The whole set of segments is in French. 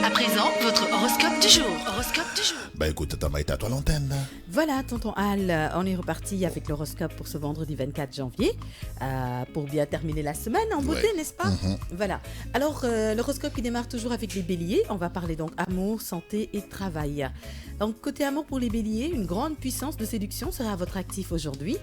À présent, votre horoscope du jour. Horoscope du jour. Bah écoute, t'as été à toi l'antenne là. Voilà, tonton Al, on est reparti avec l'horoscope pour ce vendredi 24 janvier, pour bien terminer la semaine en beauté, Ouais. n'est-ce pas? Voilà. Alors, l'horoscope qui démarre toujours avec les béliers. On va parler donc amour, santé et travail. Donc, côté amour pour les béliers, une grande puissance de séduction sera à votre actif aujourd'hui.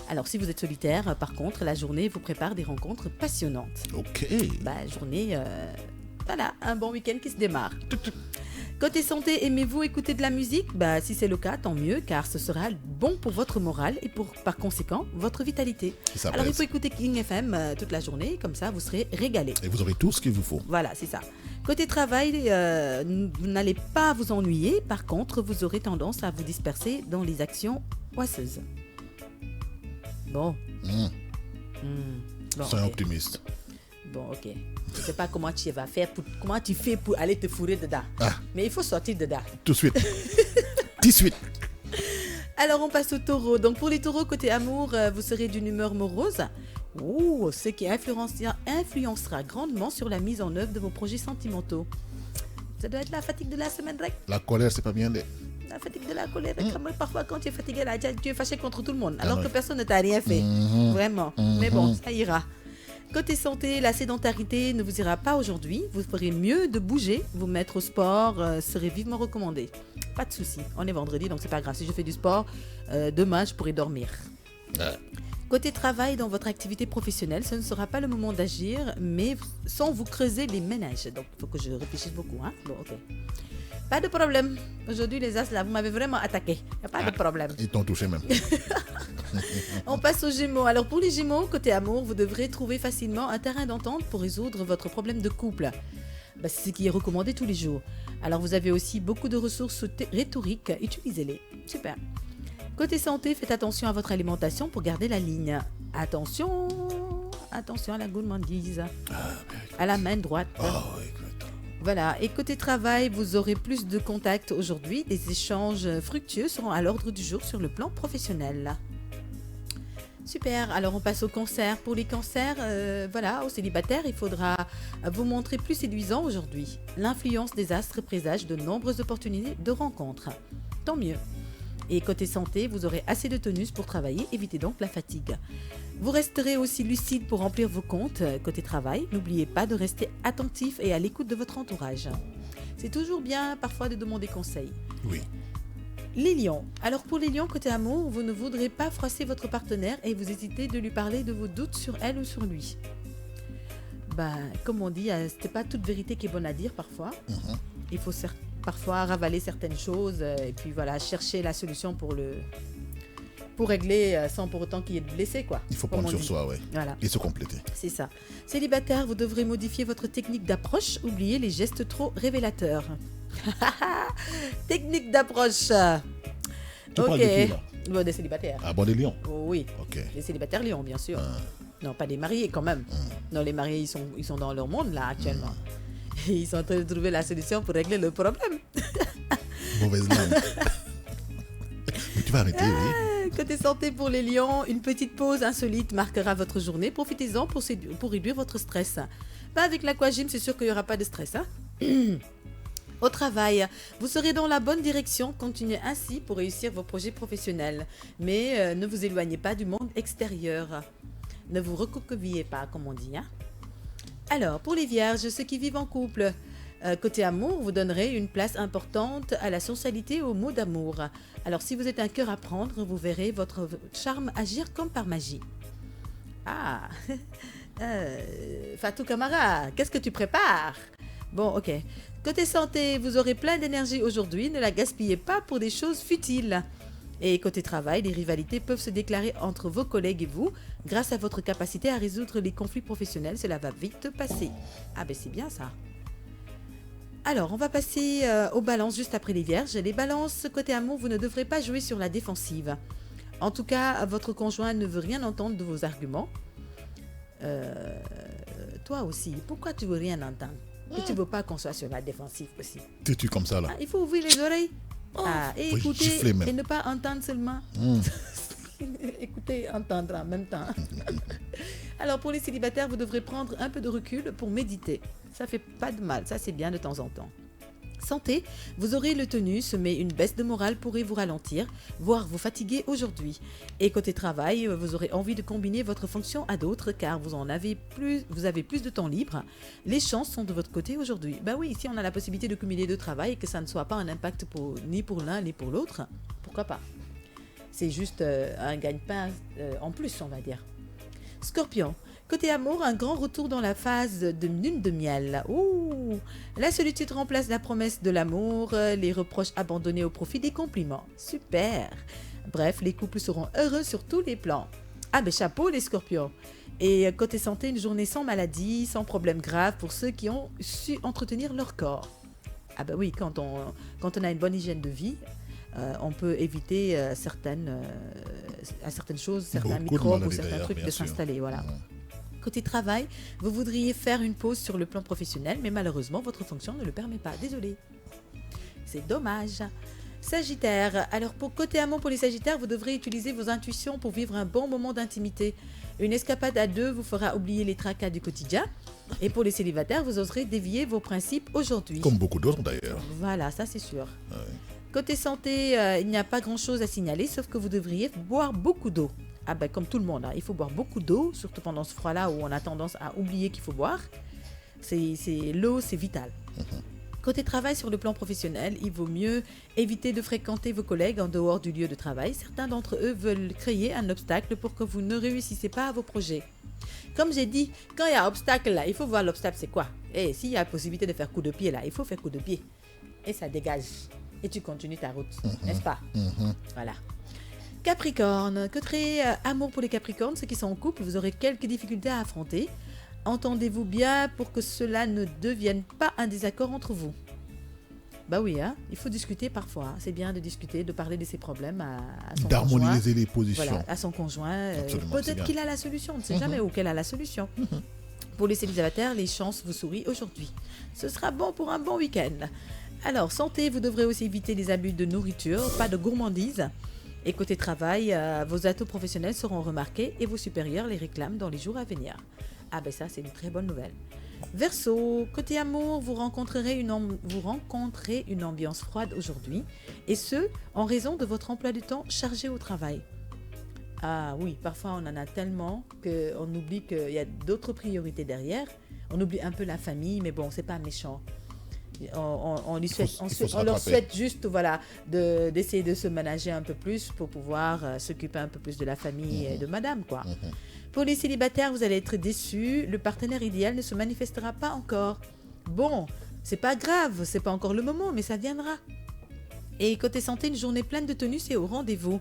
Alors, si vous êtes solitaire, par contre, la journée vous prépare des rencontres passionnantes. Ok. Journée, voilà, un bon week-end qui se démarre. Côté santé, aimez-vous écouter de la musique? Si c'est le cas, tant mieux, car ce sera bon pour votre morale et par conséquent, votre vitalité. Ça Alors, il pèse. faut écouter King FM toute la journée, comme ça, vous serez régalés. Et vous aurez tout ce qu'il vous faut. Voilà, c'est ça. Côté travail, vous n'allez pas vous ennuyer. Par contre, vous aurez tendance à vous disperser dans les actions oisseuses. Bon. Bon, Soyez ok. optimiste. Bon, ok. Je ne sais pas comment tu vas faire, comment tu fais pour aller te fourrer dedans. Ah. Mais il faut sortir dedans. Tout de suite. Tout de suite. Alors, on passe au taureau. Donc, pour les taureaux, côté amour, vous serez d'une humeur morose. Ouh, ce qui influencera grandement sur la mise en œuvre de vos projets sentimentaux. Ça doit être la fatigue de la semaine, Rek. La colère, c'est pas bien. La fatigue de la colère. Parfois, quand tu es fatigué, là, tu es fâché contre tout le monde, alors ouais. que personne ne t'a rien fait. Vraiment. Mais bon, ça ira. Côté santé, la sédentarité ne vous ira pas aujourd'hui. Vous ferez mieux de bouger. Vous mettre au sport serait vivement recommandé. Pas de souci. On est vendredi, donc c'est pas grave. Si je fais du sport, demain, je pourrai dormir. Ouais. Côté travail, dans votre activité professionnelle, ce ne sera pas le moment d'agir, mais sans vous creuser les méninges. Donc, il faut que je réfléchisse beaucoup. Hein? Bon, ok. Pas de problème. Aujourd'hui, les As, là, vous m'avez vraiment attaqué. Il n'y a pas de problème. Ils t'ont touché même. On passe aux Gémeaux. Alors, pour les Gémeaux, côté amour, vous devrez trouver facilement un terrain d'entente pour résoudre votre problème de couple. C'est ce qui est recommandé tous les jours. Alors, vous avez aussi beaucoup de ressources rhétoriques. Utilisez-les. Super. Côté santé, faites attention à votre alimentation pour garder la ligne. Attention à la gourmandise. À la main droite. Écoute. Voilà. Et côté travail, vous aurez plus de contacts aujourd'hui. Des échanges fructueux seront à l'ordre du jour sur le plan professionnel. Super. Alors, on passe au cancer. Pour les cancers, aux célibataires, il faudra vous montrer plus séduisant aujourd'hui. L'influence des astres présage de nombreuses opportunités de rencontres. Tant mieux. Et côté santé, vous aurez assez de tonus pour travailler, évitez donc la fatigue. Vous resterez aussi lucide pour remplir vos comptes. Côté travail, n'oubliez pas de rester attentif et à l'écoute de votre entourage. C'est toujours bien parfois de demander conseil. Oui. Les lions. Alors pour les lions, côté amour, vous ne voudrez pas froisser votre partenaire et vous hésitez de lui parler de vos doutes sur elle ou sur lui. Comme on dit, c'est pas toute vérité qui est bonne à dire parfois. Il faut parfois ravaler certaines choses et puis voilà, chercher la solution pour régler sans pour autant qu'il y ait de blessés, quoi. Il faut comme prendre on sur dit. soi, ouais. Voilà, Et se compléter. c'est ça. Célibataire, vous devrez modifier votre technique d'approche. Oubliez les gestes trop révélateurs. Technique d'approche. Tu parles de qui, là? Des célibataires. Ah bon, des lions. Oh, oui, Ok. des célibataires lions, bien sûr. Non, pas des mariés quand même. Non, les mariés, ils sont dans leur monde là actuellement. Ils sont en train de trouver la solution pour régler le problème. Mauvaise langue. Mais tu vas arrêter, oui. Côté santé pour les lions, une petite pause insolite marquera votre journée. Profitez-en pour réduire votre stress. Avec l'aquagym, c'est sûr qu'il n'y aura pas de stress. Hein. Au travail, vous serez dans la bonne direction. Continuez ainsi pour réussir vos projets professionnels. Mais ne vous éloignez pas du monde extérieur. Ne vous recroquevillez pas, comme on dit. Hein. Alors, pour les vierges, ceux qui vivent en couple, côté amour, vous donnerez une place importante à la sensualité et aux mots d'amour. Alors, si vous êtes un cœur à prendre, vous verrez votre charme agir comme par magie. Ah, Fatou Camara, qu'est-ce que tu prépares? Bon, ok. Côté santé, vous aurez plein d'énergie aujourd'hui, ne la gaspillez pas pour des choses futiles. Et côté travail, les rivalités peuvent se déclarer entre vos collègues et vous. Grâce à votre capacité à résoudre les conflits professionnels, cela va vite passer. Ah c'est bien ça. Alors, on va passer aux balances juste après les vierges. Les balances, côté amour, vous ne devrez pas jouer sur la défensive. En tout cas, votre conjoint ne veut rien entendre de vos arguments. Toi aussi, pourquoi tu veux rien entendre? Et tu veux pas qu'on soit sur la défensive aussi? T'es-tu comme ça, là? Il faut ouvrir les oreilles. Et faut écouter gifler même. et ne pas entendre seulement. Écouter, entendre en même temps. Alors pour les célibataires, vous devrez prendre un peu de recul pour méditer. Ça fait pas de mal, ça c'est bien de temps en temps. Santé, vous aurez le tonus, mais une baisse de morale pourrait vous ralentir, voire vous fatiguer aujourd'hui. Et côté travail, vous aurez envie de combiner votre fonction à d'autres car vous avez plus de temps libre. Les chances sont de votre côté aujourd'hui. Bah oui, si on a la possibilité de cumuler deux travail et que ça ne soit pas un impact ni pour l'un ni pour l'autre, pourquoi pas? C'est juste un gagne-pain en plus, on va dire. Scorpion. Côté amour, un grand retour dans la phase de lune de miel. Ouh, la solitude remplace la promesse de l'amour, les reproches abandonnés au profit des compliments. Super. Bref, les couples seront heureux sur tous les plans. Ah ben chapeau les scorpions. Et côté santé, une journée sans maladie, sans problème grave pour ceux qui ont su entretenir leur corps. Ah ben oui, quand on a une bonne hygiène de vie, on peut éviter certaines choses, certains microbes ou certains trucs de s'installer. Voilà. Côté travail, vous voudriez faire une pause sur le plan professionnel, mais malheureusement, votre fonction ne le permet pas. Désolé. C'est dommage. Sagittaire. Alors, côté amour pour les Sagittaires, vous devrez utiliser vos intuitions pour vivre un bon moment d'intimité. Une escapade à deux vous fera oublier les tracas du quotidien. Et pour les célibataires, vous oserez dévier vos principes aujourd'hui. Comme beaucoup d'autres d'ailleurs. Voilà, ça c'est sûr. Ouais. Côté santé, il n'y a pas grand-chose à signaler, sauf que vous devriez boire beaucoup d'eau. Ah ben comme tout le monde, hein, il faut boire beaucoup d'eau, surtout pendant ce froid-là où on a tendance à oublier qu'il faut boire. L'eau, c'est vital. Côté travail, sur le plan professionnel, il vaut mieux éviter de fréquenter vos collègues en dehors du lieu de travail. Certains d'entre eux veulent créer un obstacle pour que vous ne réussissez pas à vos projets. Comme j'ai dit, quand il y a obstacle là, il faut voir l'obstacle c'est quoi. Et s'il y a possibilité de faire coup de pied là, il faut faire coup de pied. Et ça dégage. Et tu continues ta route, n'est-ce pas? Voilà. Capricorne, côté amour pour les Capricornes, ceux qui sont en couple, vous aurez quelques difficultés à affronter. Entendez-vous bien pour que cela ne devienne pas un désaccord entre vous. Bah oui, hein, il faut discuter parfois. Hein. C'est bien de discuter, de parler de ses problèmes à son conjoint. D'harmoniser les positions. Voilà, à son conjoint. Absolument, Peut-être qu'il a la solution, on ne sait jamais où qu'elle a la solution. Pour les célibataires, les chances vous sourient aujourd'hui. Ce sera bon pour un bon week-end. Alors, santé, vous devrez aussi éviter les abus de nourriture, pas de gourmandise. Et côté travail, vos atouts professionnels seront remarqués et vos supérieurs les réclament dans les jours à venir. Ah ben ça, c'est une très bonne nouvelle. Verseau, côté amour, vous rencontrerez une ambiance froide aujourd'hui. Et ce, en raison de votre emploi du temps chargé au travail. Ah oui, parfois on en a tellement qu'on oublie qu'il y a d'autres priorités derrière. On oublie un peu la famille, mais bon, c'est pas méchant. On leur souhaite juste d'essayer de se ménager un peu plus pour pouvoir s'occuper un peu plus de la famille et de madame quoi. Pour les célibataires, vous allez être déçus, le partenaire idéal ne se manifestera pas encore. Bon, c'est pas grave, c'est pas encore le moment, mais ça viendra. Et côté santé, une journée pleine de tonus et au rendez-vous.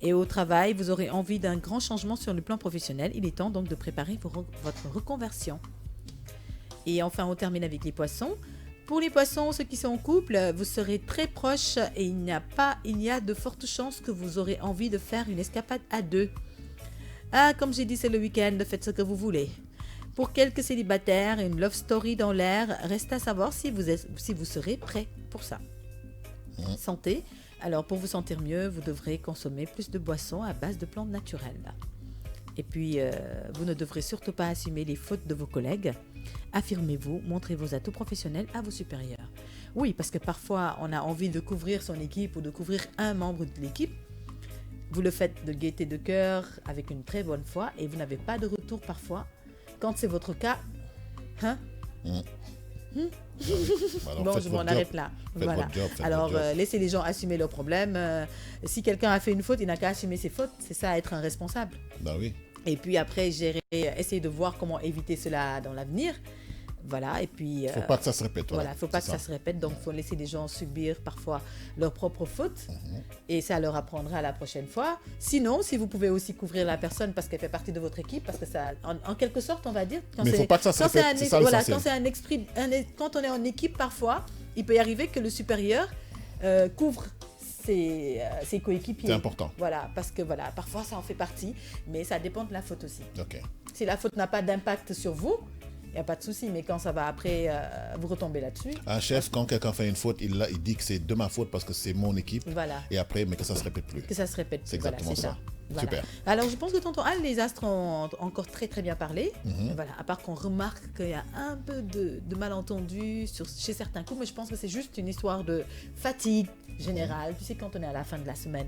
Et au travail, vous aurez envie d'un grand changement sur le plan professionnel. Il est temps donc de préparer votre reconversion. Et enfin, on termine avec les poissons. Pour les poissons, ceux qui sont en couple, vous serez très proches et il y a de fortes chances que vous aurez envie de faire une escapade à deux. Ah, comme j'ai dit, c'est le week-end, faites ce que vous voulez. Pour quelques célibataires, une love story dans l'air, reste à savoir si vous serez prêt pour ça. Santé, alors pour vous sentir mieux, vous devrez consommer plus de boissons à base de plantes naturelles. Et puis, vous ne devrez surtout pas assumer les fautes de vos collègues. Affirmez-vous, montrez vos atouts professionnels à vos supérieurs. Oui, parce que parfois, on a envie de couvrir son équipe ou de couvrir un membre de l'équipe. Vous le faites de gaieté de cœur, avec une très bonne foi, et vous n'avez pas de retour parfois. Quand c'est votre cas, bon, je m'en arrête là. Voilà. Alors, laissez les gens assumer leurs problèmes. Si quelqu'un a fait une faute, il n'a qu'à assumer ses fautes. C'est ça, être un responsable. Bah oui. Et puis après, essayer de voir comment éviter cela dans l'avenir. Voilà, et puis... Il ne faut pas que ça se répète. Voilà, il ne faut pas que ça se répète. Donc, il faut laisser les gens subir parfois leurs propres fautes. Et ça leur apprendra la prochaine fois. Sinon, si vous pouvez aussi couvrir la personne parce qu'elle fait partie de votre équipe, parce que ça, en quelque sorte, on va dire... Mais il ne faut pas que ça se répète, c'est ça l'essentiel. Quand on est en équipe, parfois, il peut y arriver que le supérieur couvre ses coéquipiers. C'est important. Voilà, parce que parfois, ça en fait partie, mais ça dépend de la faute aussi. Okay. Si la faute n'a pas d'impact sur vous, il n'y a pas de souci, mais quand ça va après, vous retombez là-dessus. Un chef, quand quelqu'un fait une faute, il dit que c'est de ma faute parce que c'est mon équipe. Voilà. Et après, mais que ça ne se répète plus. Que ça se répète plus. C'est exactement voilà, c'est ça. Voilà. Super. Alors, je pense que tonton Al, les astres ont encore très très bien parlé. Voilà, à part qu'on remarque qu'il y a un peu de malentendus chez certains coups, mais je pense que c'est juste une histoire de fatigue générale. Tu sais, quand on est à la fin de la semaine,